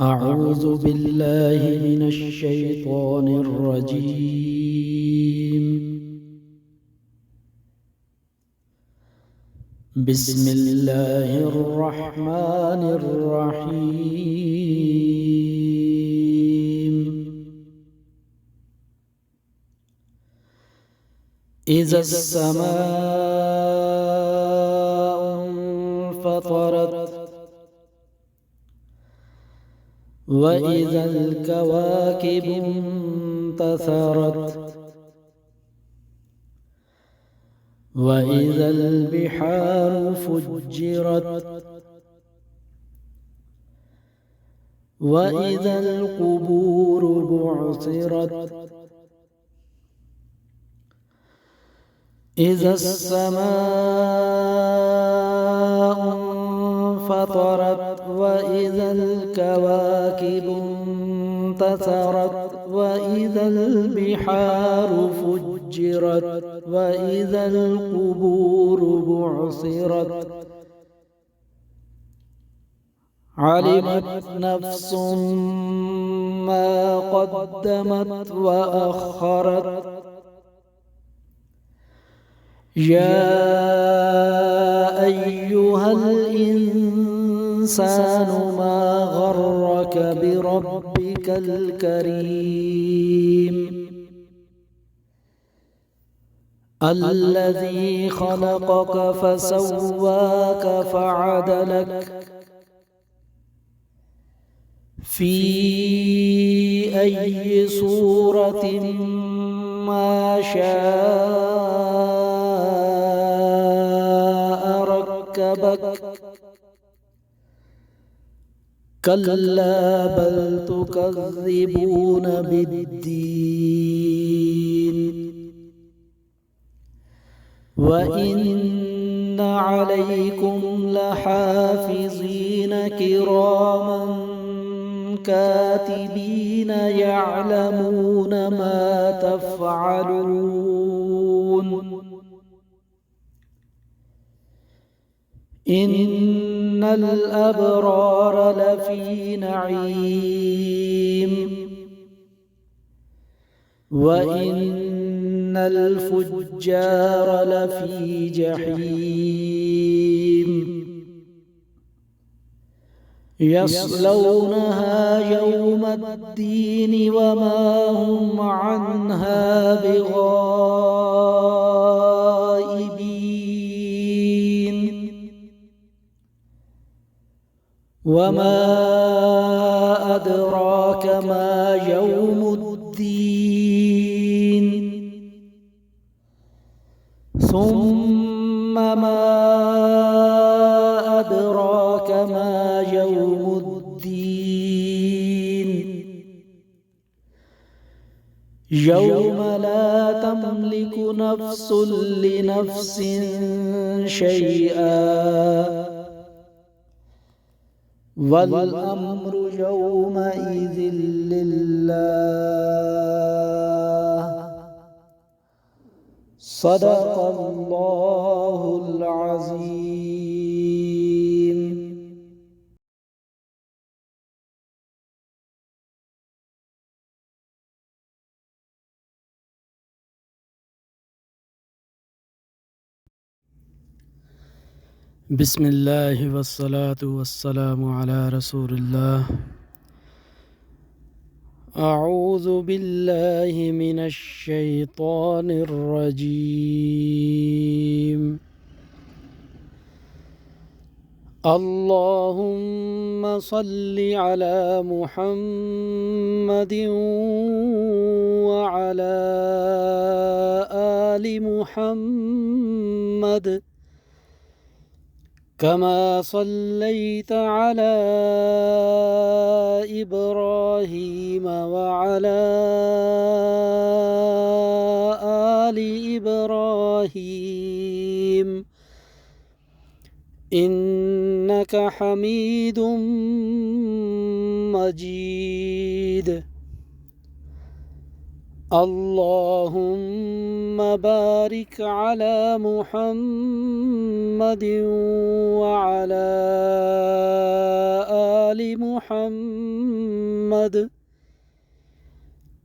أعوذ بالله من الشيطان الرجيم. بسم الله الرحمن الرحيم. إذا السماء انفطرت وإذا الكواكب انتثرت وإذا البحار فجرت وإذا القبور بعثرت إذا السماء انفطرت وإذا الكواكب انتثرت وإذا البحار فجرت وإذا القبور بعثرت علمت نفس ما قدمت وأخرت يا أيها الإنسان ما غرك بربك الكريم الذي خلقك فسواك فعدلك في أي صورة ما شاء ركبك كلا بل تكذبون بالدين وإن عليكم لحافظين كراما كاتبين يعلمون ما تفعلون إن الأبرار لفي نعيم وإن الفجار لفي جحيم يصلونها يوم الدين وما هم عنها بغائبين وما أدراك ما يوم الدين ثم ما أدراك ما يوم الدين يوم لا تملك نفس لنفس شيئا والأمر يومئذ لله صدق الله العظيم. بسم الله والصلاة والسلام على رسول الله. أعوذ بالله من الشيطان الرجيم. اللهم صل على محمد وعلى آل محمد كما صليت على إبراهيم وعلى آل إبراهيم إنك حميد مجيد. اللهم بارك على محمد وعلى آل محمد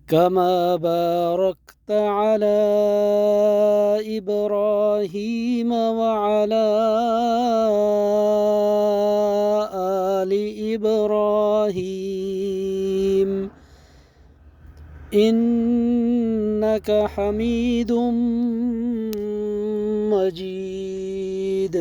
كما باركت على إبراهيم وعلى آل إبراهيم إنك حميد مجيد.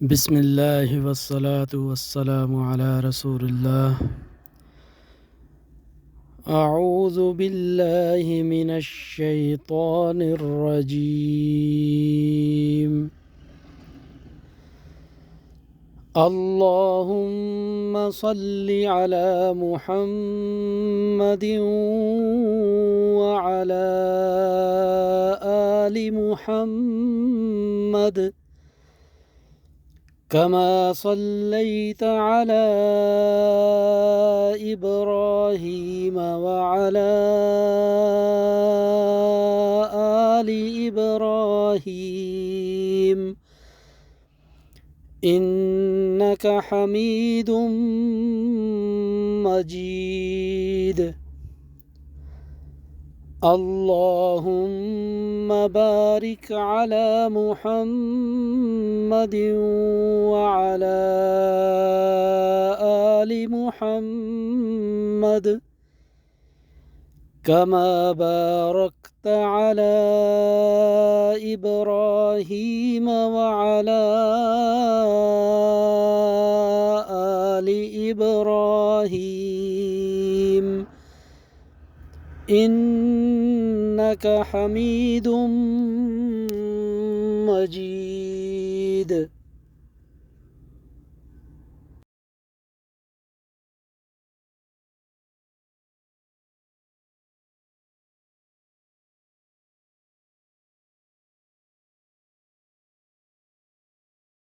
بسم الله والصلاة والسلام على رسول الله. أعوذ بالله من الشيطان الرجيم. اللهم صل على محمد وعلى آل محمد كما صليت على إبراهيم وعلى آل إبراهيم إنك حميد مجيد. اللهم بارك على محمد وعلى آل محمد كما باركت على إبراهيم وعلى آل إبراهيم إنك حميد مجيد.